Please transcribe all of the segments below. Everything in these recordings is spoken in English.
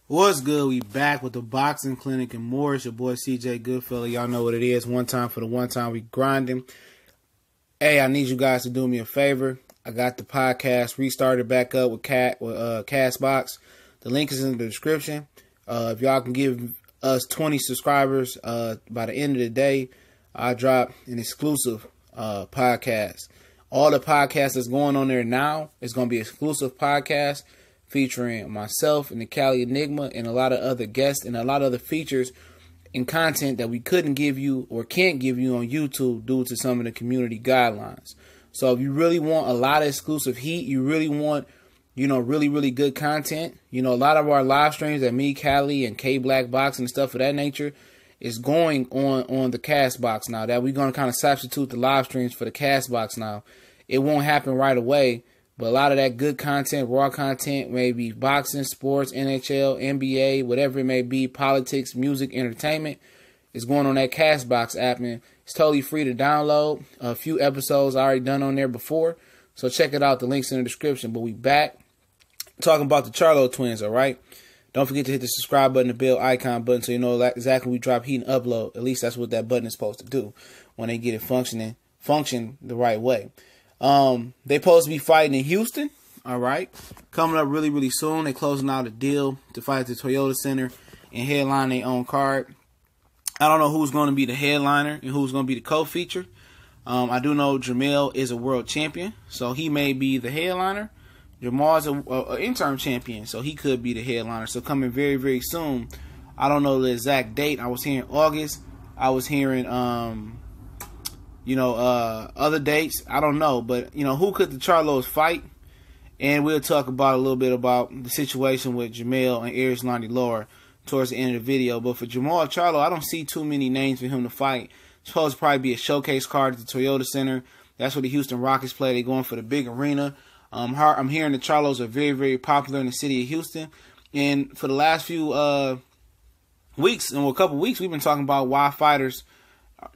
What's good? We back with the boxing clinic and more. It's your boy CJ Goodfellow. Y'all know what it is. One time for the one time we grinding. Hey, I need you guys to do me a favor. I got the podcast restarted back up with Castbox. The link is in the description. If y'all can give us 20 subscribers by the end of the day, I'll drop an exclusive podcast. All the podcasts that's going on there now is going to be exclusive podcasts featuring myself and the Cali Enigma and a lot of other guests and a lot of other features and content that we couldn't give you or can't give you on YouTube due to some of the community guidelines. So if you really want a lot of exclusive heat, you really want, really good content, a lot of our live streams that me, Cali, and K Black Boxing and stuff of that nature is going on the Castbox now. That we're going to kind of substitute the live streams for the Castbox now. It won't happen right away. But a lot of that good content, raw content, maybe boxing, sports, NHL, NBA, whatever it may be, politics, music, entertainment, is going on that Castbox app, and it's totally free to download. A few episodes I already done on there before, so check it out. The link's in the description. But we back talking about the Charlo twins, all right? Don't forget to hit the subscribe button, the bell icon button, so you know exactly when we drop heat and upload. At least that's what that button is supposed to do when they get it function the right way. They supposed to be fighting in Houston, all right? Coming up really, really soon. They closing out a deal to fight at the Toyota Center and headline their own card. I don't know who's going to be the headliner and who's going to be the co-feature. I do know Jermell is a world champion, so he may be the headliner. Jermall's an interim champion, so he could be the headliner. So coming very, very soon. I don't know the exact date. I was hearing August. I was hearing other dates. I don't know. But, who could the Charlos fight? And we'll talk about a little bit about the situation with Jermell and Erislandy Lara towards the end of the video. But for Jermell Charlo, I don't see too many names for him to fight. It's supposed to probably be a showcase card at the Toyota Center. That's where the Houston Rockets play. They're going for the big arena. I'm hearing the Charlos are very, very popular in the city of Houston. And for the last few weeks, and a couple weeks, we've been talking about why fighters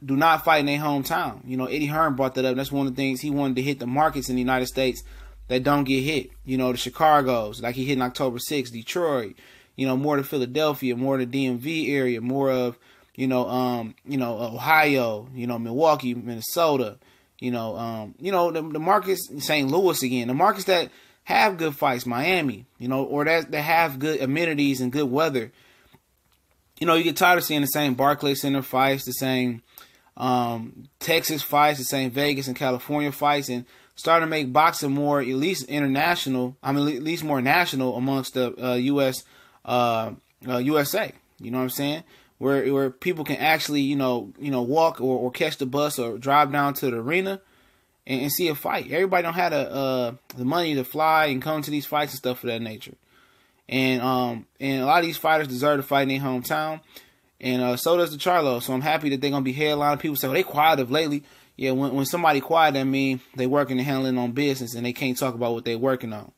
do not fight in their hometown. Eddie Hearn brought that up. That's one of the things he wanted to hit the markets in the United States that don't get hit. The Chicagos, like he hit in October 6th, Detroit, more to Philadelphia, more to DMV area, more of, Ohio, Milwaukee, Minnesota, the markets, St. Louis again, the markets that have good fights, Miami, or that have good amenities and good weather. You get tired of seeing the same Barclays Center fights, the same Texas fights, the same Vegas and California fights, and starting to make boxing more, at least international, at least more national amongst the USA. You know what I'm saying? Where people can actually, walk or catch the bus or drive down to the arena and see a fight. Everybody don't have the money to fly and come to these fights and stuff of that nature. And a lot of these fighters deserve to fight in their hometown. And so does the Charlo. So I'm happy that they're going to be headlining. People say, well, they quiet of lately. Yeah, when somebody quiet, that means they working and handling on business and they can't talk about what they're working on.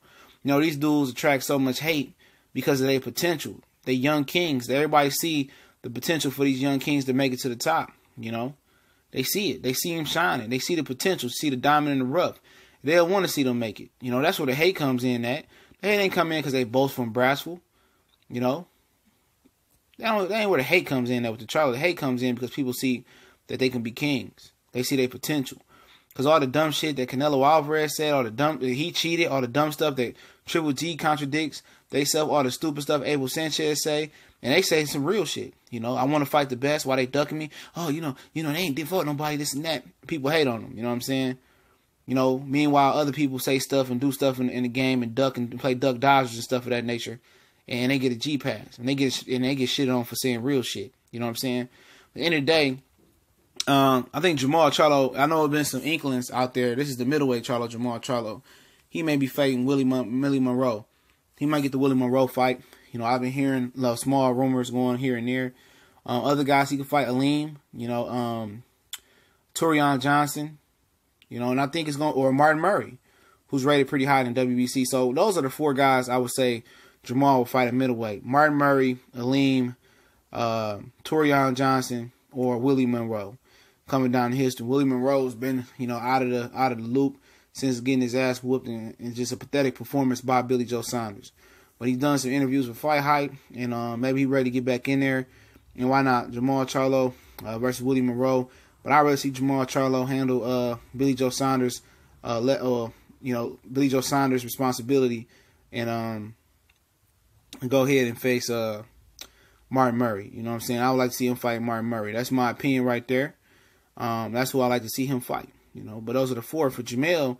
These dudes attract so much hate because of their potential. They're young kings. Everybody see the potential for these young kings to make it to the top. They see it. They see them shining. They see the potential, see the diamond in the rough. They'll want to see them make it. That's where the hate comes in at. The hate ain't come in because they both from Brassville. That ain't where the hate comes in at with the Charlo. The hate comes in because people see that they can be kings. They see their potential. Because all the dumb shit that Canelo Alvarez said, all the dumb that he cheated, all the dumb stuff that Triple G contradicts, they say all the stupid stuff Abel Sanchez say, and they say some real shit. I want to fight the best. Why they ducking me? Oh, they ain't did for nobody, this and that. People hate on them. You know what I'm saying? Meanwhile, other people say stuff and do stuff in the game and duck and play duck dodgers and stuff of that nature, and they get a G pass and they get shit on for saying real shit. You know what I'm saying? At the end of the day, I think Jermell Charlo. I know there's been some inklings out there. This is the middleweight Charlo, Jermell Charlo. He may be fighting Willie Monroe. He might get the Willie Monroe fight. I've been hearing small rumors going here and there. Other guys he could fight Aleem. Torian Johnson. And I think it's going, or Martin Murray, who's rated pretty high in WBC. So those are the four guys I would say Jermall will fight at middleweight. Martin Murray, Aleem, Torian Johnson, or Willie Monroe. Coming down to history, Willie Monroe's been, out of the loop since getting his ass whooped and just a pathetic performance by Billy Joe Saunders. But he's done some interviews with Fight Hype, and maybe he's ready to get back in there. And why not? Jermell Charlo versus Willie Monroe. But I'd rather see Jermell Charlo handle Billy Joe Saunders, Billy Joe Saunders' responsibility, and go ahead and face Martin Murray. You know what I'm saying? I would like to see him fight Martin Murray. That's my opinion right there. That's who I like to see him fight. But those are the four. For Jermell,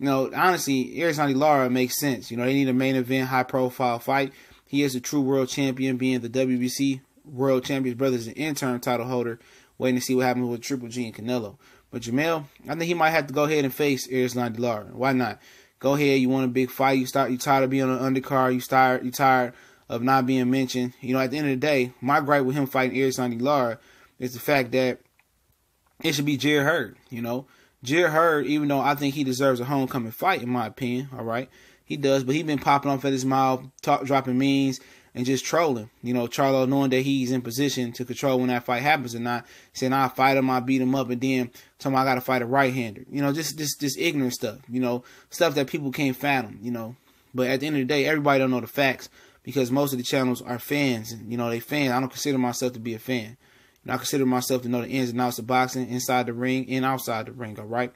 honestly, Erislandy Lara makes sense. They need a main event, high-profile fight. He is a true world champion, being the WBC world champion. His brother's an interim title holder, waiting to see what happens with Triple G and Canelo. But Jermell, I think he might have to go ahead and face Erislandy Lara. Why not? Go ahead. You want a big fight. You tired of being on the undercard. You tired of not being mentioned. At the end of the day, my gripe with him fighting Erislandy Lara is the fact that it should be Jared Hurd. Jared Hurd, even though I think he deserves a homecoming fight, in my opinion, all right, he does, but he's been popping off at his mouth, dropping memes, and just trolling. Charlo, knowing that he's in position to control when that fight happens or not, saying, I'll fight him, I'll beat him up, and then tell him I got to fight a right-hander. Just ignorant stuff, stuff that people can't fathom, But at the end of the day, everybody don't know the facts because most of the channels are fans, and, they fans. I don't consider myself to be a fan. I consider myself to know the ins and outs of boxing, inside the ring and outside the ring, all right?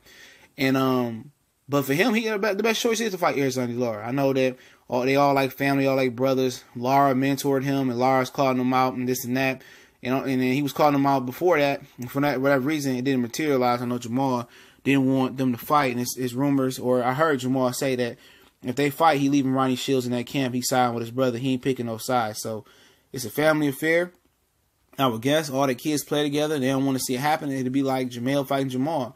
And but for him, the best choice is to fight Erislandy Lara. I know that they all like family, all like brothers. Lara mentored him, and Lara's calling him out and this and that. And then he was calling him out before that. And for whatever reason, it didn't materialize. I know Jermall didn't want them to fight, and it's rumors, or I heard Jermall say that if they fight, he leaving Ronnie Shields in that camp. He signed with his brother. He ain't picking no sides. So it's a family affair. I would guess all the kids play together. They don't want to see it happen. It'd be like Jermell fighting Jermall.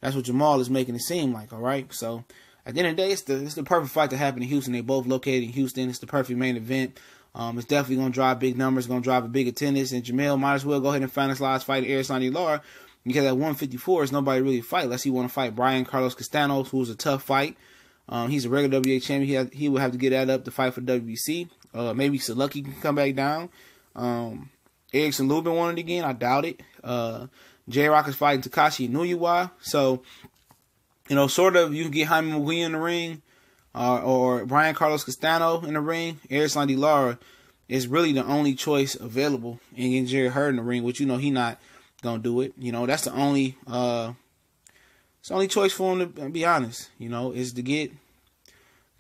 That's what Jermall is making it seem like, all right? So at the end of the day, it's the perfect fight to happen in Houston. They both located in Houston. It's the perfect main event. It's definitely going to drive big numbers, going to drive a big attendance. And Jermell might as well go ahead and find his last fight at Erislandy Lara because at 154, there's nobody really fight unless he want to fight Brian Carlos Castanos, who's a tough fight. He's a regular WBA champion. He will have to get that up to fight for WBC. Maybe Selucky can come back down. Erickson Lubin won it again. I doubt it. J-Rock is fighting Takashi Inouye. So, sort of you can get Jaime McGee in the ring or Brian Carlos Castano in the ring. Erislandy Lara is really the only choice available. And getting Jared Hurd in the ring, which he not going to do it. That's the only choice for him, to be honest, is to get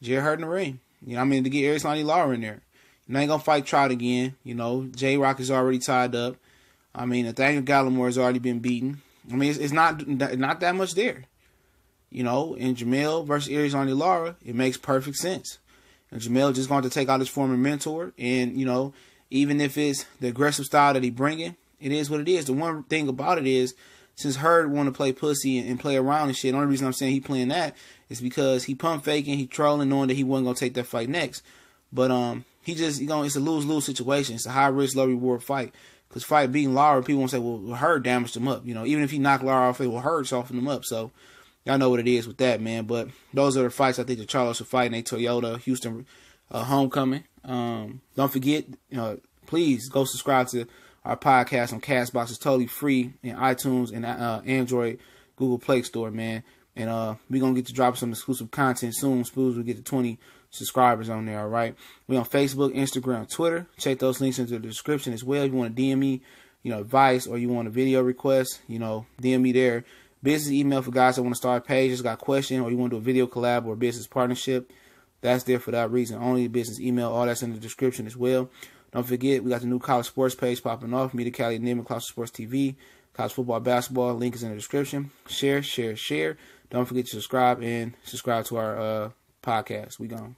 Jared Hurd in the ring. To get Erislandy Lara in there. Ain't going to fight Trout again. J-Rock is already tied up. Nathaniel Gallimore has already been beaten. It's not that much there. And Jermell versus Erislandy Lara, it makes perfect sense. And Jermell just going to take out his former mentor. And, even if it's the aggressive style that he bringing, it is what it is. The one thing about it is, since Hurd want to play pussy and play around and shit, the only reason I'm saying he playing that is because he pump faking, he trolling, knowing that he wasn't going to take that fight next. But, he just, it's a lose-lose situation. It's a high-risk, low-reward fight. Because fight beating Lara, people won't say, well, Hurd damaged him up. Even if he knocked Lara off, Hurd softened him up. So, y'all know what it is with that, man. But those are the fights I think the Charlo should fight in a Toyota Houston homecoming. Don't forget, please go subscribe to our podcast on Castbox. It's totally free in iTunes and Android, Google Play Store, man. And we're going to get to drop some exclusive content soon. Spoons will get to 20 subscribers on there, all right? We on Facebook, Instagram, Twitter. Check those links into the description as well. If you want to DM me, advice, or you want a video request, DM me there. Business email for guys that want to start a page, just got a question, or you want to do a video collab or a business partnership. That's there for that reason. Only business email, all that's in the description as well. Don't forget, we got the new college sports page popping off. Meet the Cali Name of College Sports TV. College football, basketball. Link is in the description. Share, share, share. Don't forget to subscribe and subscribe to our podcast. We gone.